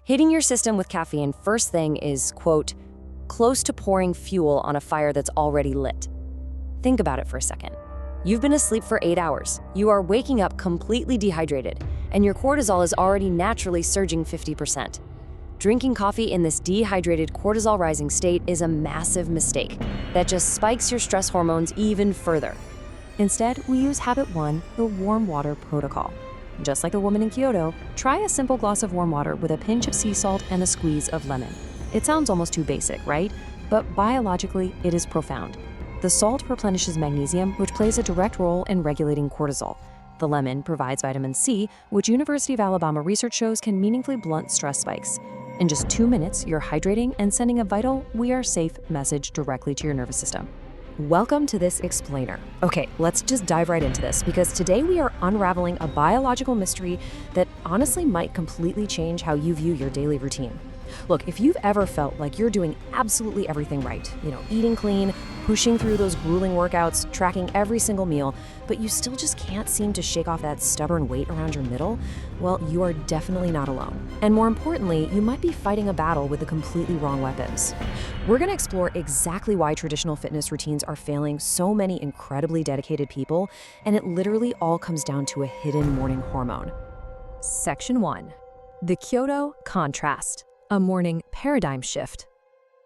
Hitting your system with caffeine first thing is, quote, close to pouring fuel on a fire that's already lit. Think about it for a second. You've been asleep for 8 hours. You are waking up completely dehydrated, and your cortisol is already naturally surging 50%. Drinking coffee in this dehydrated cortisol-rising state is a massive mistake that just spikes your stress hormones even further. Instead, we use habit 1, the warm water protocol. Just like the woman in Kyoto, try a simple glass of warm water with a pinch of sea salt and a squeeze of lemon. It sounds almost too basic, right? But biologically, it is profound. The salt replenishes magnesium, which plays a direct role in regulating cortisol. The lemon provides vitamin C, which University of Alabama research shows can meaningfully blunt stress spikes. In just 2 minutes, you're hydrating and sending a vital, "we are safe" message directly to your nervous system. Welcome to this explainer. Okay, let's just dive right into this because today we are unraveling a biological mystery that honestly might completely change how you view your daily routine. Look, if you've ever felt like you're doing absolutely everything right, eating clean, pushing through those grueling workouts, tracking every single meal, but you still just can't seem to shake off that stubborn weight around your middle, well, you are definitely not alone. And more importantly, you might be fighting a battle with the completely wrong weapons. We're going to explore exactly why traditional fitness routines are failing so many incredibly dedicated people, and it literally all comes down to a hidden morning hormone. Section 1. The Kyoto Contrast. A morning paradigm shift.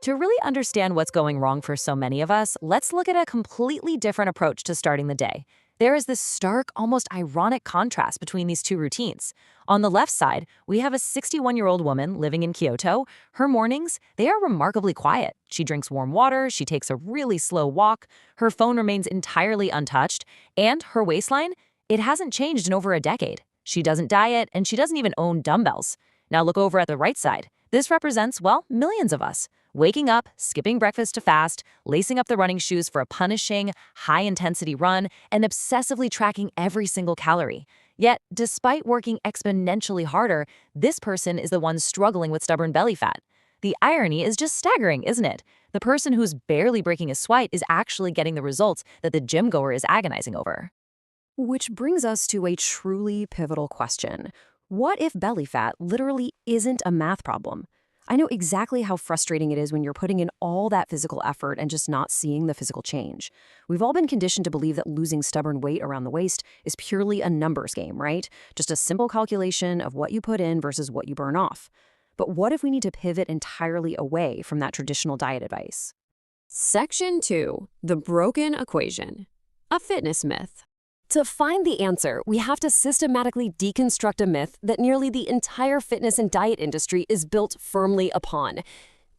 To really understand what's going wrong for so many of us, let's look at a completely different approach to starting the day. There is this stark, almost ironic contrast between these two routines. On the left side, we have a 61-year-old woman living in Kyoto. Her mornings, they are remarkably quiet. She drinks warm water, she takes a really slow walk, her phone remains entirely untouched, and her waistline, it hasn't changed in over a decade. She doesn't diet, and she doesn't even own dumbbells. Now look over at the right side. This represents, well, millions of us. Waking up, skipping breakfast to fast, lacing up the running shoes for a punishing, high-intensity run, and obsessively tracking every single calorie. Yet, despite working exponentially harder, this person is the one struggling with stubborn belly fat. The irony is just staggering, isn't it? The person who's barely breaking a sweat is actually getting the results that the gym goer is agonizing over. Which brings us to a truly pivotal question. What if belly fat literally isn't a math problem? I know exactly how frustrating it is when you're putting in all that physical effort and just not seeing the physical change. We've all been conditioned to believe that losing stubborn weight around the waist is purely a numbers game, right? Just a simple calculation of what you put in versus what you burn off. But what if we need to pivot entirely away from that traditional diet advice? Section 2. The broken equation. A fitness myth. To find the answer, we have to systematically deconstruct a myth that nearly the entire fitness and diet industry is built firmly upon.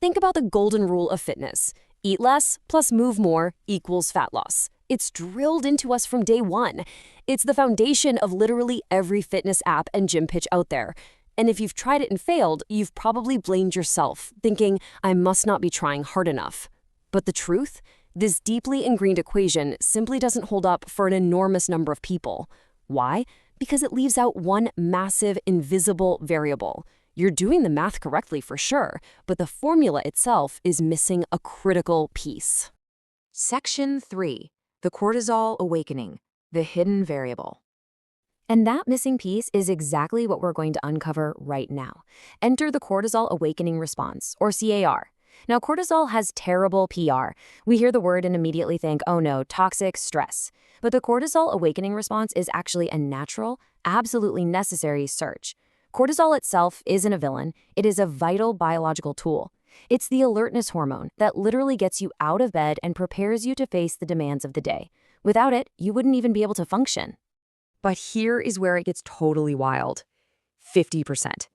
Think about the golden rule of fitness. Eat less plus move more equals fat loss. It's drilled into us from day one. It's the foundation of literally every fitness app and gym pitch out there. And if you've tried it and failed, you've probably blamed yourself, thinking, I must not be trying hard enough. But the truth? This deeply ingrained equation simply doesn't hold up for an enormous number of people. Why? Because it leaves out one massive, invisible variable. You're doing the math correctly for sure, but the formula itself is missing a critical piece. Section 3. The cortisol awakening, the hidden variable. And that missing piece is exactly what we're going to uncover right now. Enter the cortisol awakening response, or CAR. Now, cortisol has terrible PR. We hear the word and immediately think, oh no, toxic stress. But the cortisol awakening response is actually a natural, absolutely necessary surge. Cortisol itself isn't a villain. It is a vital biological tool. It's the alertness hormone that literally gets you out of bed and prepares you to face the demands of the day. Without it, you wouldn't even be able to function. But here is where it gets totally wild. 50%.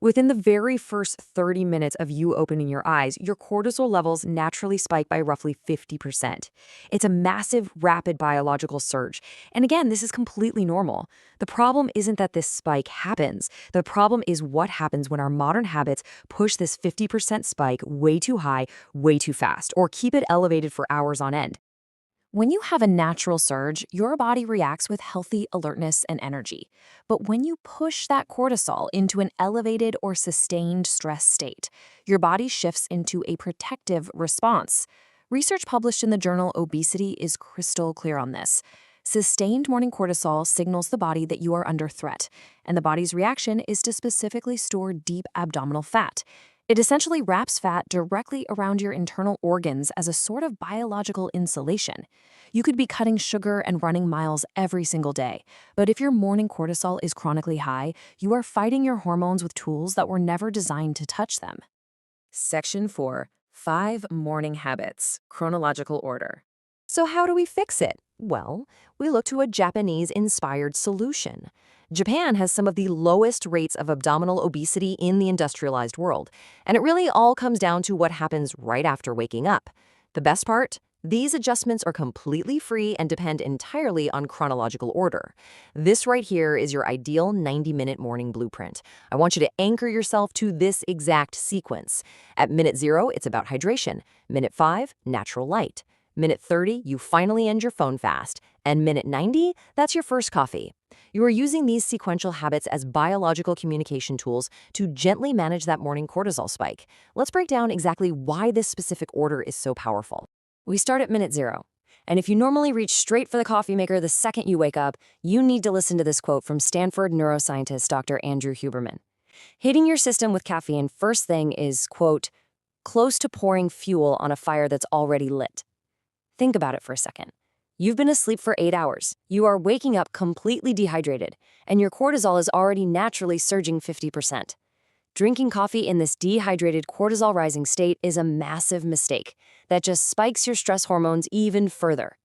Within the very first 30 minutes of you opening your eyes, your cortisol levels naturally spike by roughly 50%. It's a massive, rapid biological surge. And again, this is completely normal. The problem isn't that this spike happens. The problem is what happens when our modern habits push this 50% spike way too high, way too fast, or keep it elevated for hours on end. When you have a natural surge, your body reacts with healthy alertness and energy. But when you push that cortisol into an elevated or sustained stress state, your body shifts into a protective response. Research published in the journal Obesity is crystal clear on this. Sustained morning cortisol signals the body that you are under threat, and the body's reaction is to specifically store deep abdominal fat. It essentially wraps fat directly around your internal organs as a sort of biological insulation. You could be cutting sugar and running miles every single day, but if your morning cortisol is chronically high, you are fighting your hormones with tools that were never designed to touch them. Section 4. 5 Morning Habits. Chronological order. So how do we fix it? Well, we look to a Japanese-inspired solution. Japan has some of the lowest rates of abdominal obesity in the industrialized world, and it really all comes down to what happens right after waking up. The best part? These adjustments are completely free and depend entirely on chronological order. This right here is your ideal 90-minute morning blueprint. I want you to anchor yourself to this exact sequence. At minute 0, it's about hydration. Minute 5, natural light. Minute 30, you finally end your phone fast. And minute 90, that's your first coffee. You are using these sequential habits as biological communication tools to gently manage that morning cortisol spike. Let's break down exactly why this specific order is so powerful. We start at minute 0. And if you normally reach straight for the coffee maker the second you wake up, you need to listen to this quote from Stanford neuroscientist Dr. Andrew Huberman. Hitting your system with caffeine first thing is, quote, close to pouring fuel on a fire that's already lit. Think about it for a second. You've been asleep for 8 hours. You are waking up completely dehydrated, and your cortisol is already naturally surging 50%. Drinking coffee in this dehydrated cortisol-rising state is a massive mistake that just spikes your stress hormones even further.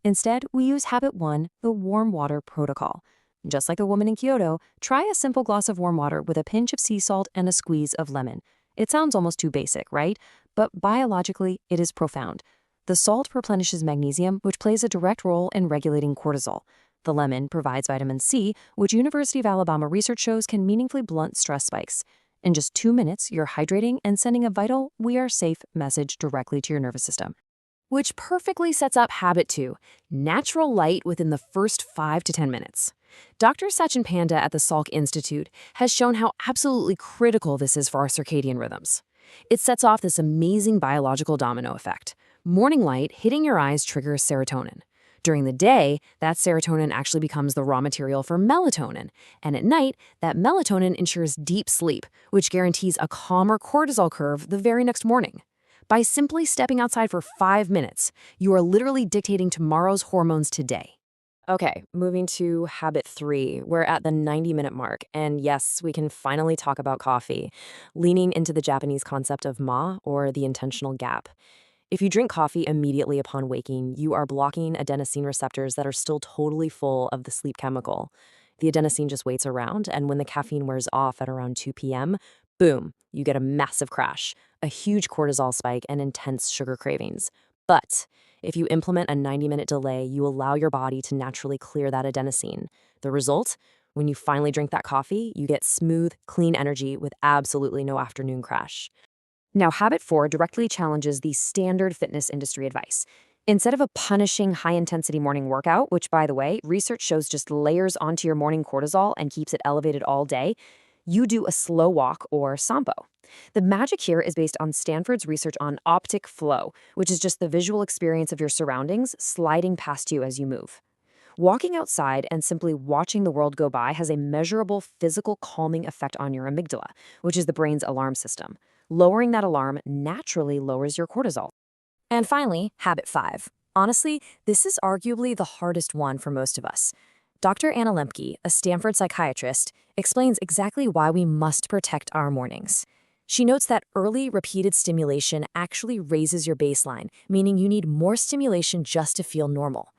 Instead, we use habit 1, the warm water protocol. Just like the woman in Kyoto, try a simple glass of warm water with a pinch of sea salt and a squeeze of lemon. It sounds almost too basic, right? But biologically, it is profound. The salt replenishes magnesium, which plays a direct role in regulating cortisol. The lemon provides vitamin C, which University of Alabama research shows can meaningfully blunt stress spikes. In just 2 minutes, you're hydrating and sending a vital, "we are safe" message directly to your nervous system. Which perfectly sets up habit 2, natural light within the first 5 to 10 minutes. Dr. Sachin Panda at the Salk Institute has shown how absolutely critical this is for our circadian rhythms. It sets off this amazing biological domino effect. Morning light hitting your eyes triggers serotonin. During the day, that serotonin actually becomes the raw material for melatonin. And at night, that melatonin ensures deep sleep, which guarantees a calmer cortisol curve the very next morning. By simply stepping outside for 5 minutes, you are literally dictating tomorrow's hormones today. Okay, moving to habit 3. We're at the 90-minute mark, and yes, we can finally talk about coffee, leaning into the Japanese concept of ma, or the intentional gap. If you drink coffee immediately upon waking, you are blocking adenosine receptors that are still totally full of the sleep chemical. The adenosine just waits around, and when the caffeine wears off at around 2 p.m., boom, you get a massive crash, a huge cortisol spike, and intense sugar cravings. But if you implement a 90-minute delay, you allow your body to naturally clear that adenosine. The result? When you finally drink that coffee, you get smooth, clean energy with absolutely no afternoon crash. Now, habit 4 directly challenges the standard fitness industry advice. Instead of a punishing high-intensity morning workout, which, by the way, research shows just layers onto your morning cortisol and keeps it elevated all day, you do a slow walk or sampo. The magic here is based on Stanford's research on optic flow, which is just the visual experience of your surroundings sliding past you as you move. Walking outside and simply watching the world go by has a measurable physical calming effect on your amygdala, which is the brain's alarm system. Lowering that alarm naturally lowers your cortisol. And finally, habit 5. Honestly, this is arguably the hardest one for most of us. Dr. Anna Lembke, a Stanford psychiatrist, explains exactly why we must protect our mornings. She notes that early, repeated stimulation actually raises your baseline, meaning you need more stimulation just to feel normal.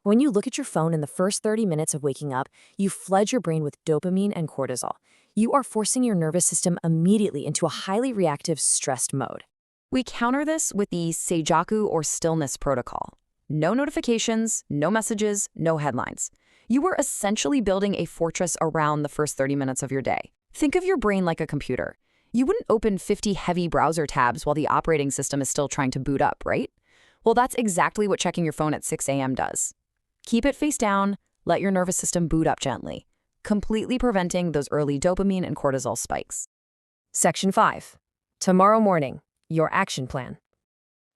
When you look at your phone in the first 30 minutes of waking up, you flood your brain with dopamine and cortisol. You are forcing your nervous system immediately into a highly reactive, stressed mode. We counter this with the Seijaku or stillness protocol. No notifications, no messages, no headlines. You are essentially building a fortress around the first 30 minutes of your day. Think of your brain like a computer. You wouldn't open 50 heavy browser tabs while the operating system is still trying to boot up, right? Well, that's exactly what checking your phone at 6 a.m. does. Keep it face down, let your nervous system boot up gently, completely preventing those early dopamine and cortisol spikes. Section 5. Tomorrow morning, your action plan.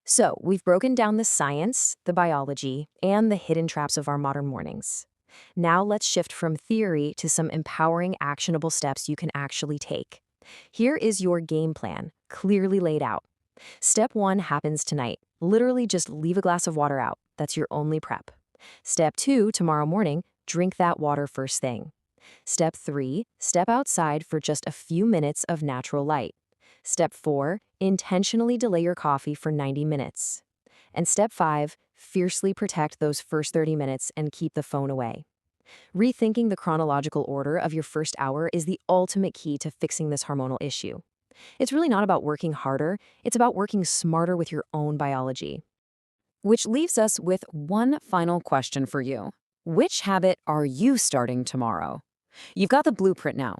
So, we've broken down the science, the biology, and the hidden traps of our modern mornings. Now let's shift from theory to some empowering, actionable steps you can actually take. Here is your game plan, clearly laid out. Step 1 happens tonight. Literally just leave a glass of water out. That's your only prep. Step 2, tomorrow morning, drink that water first thing. Step 3, step outside for just a few minutes of natural light. Step 4, intentionally delay your coffee for 90 minutes. And step 5, fiercely protect those first 30 minutes and keep the phone away. Rethinking the chronological order of your first hour is the ultimate key to fixing this hormonal issue. It's really not about working harder, it's about working smarter with your own biology. Which leaves us with one final question for you. Which habit are you starting tomorrow? You've got the blueprint now.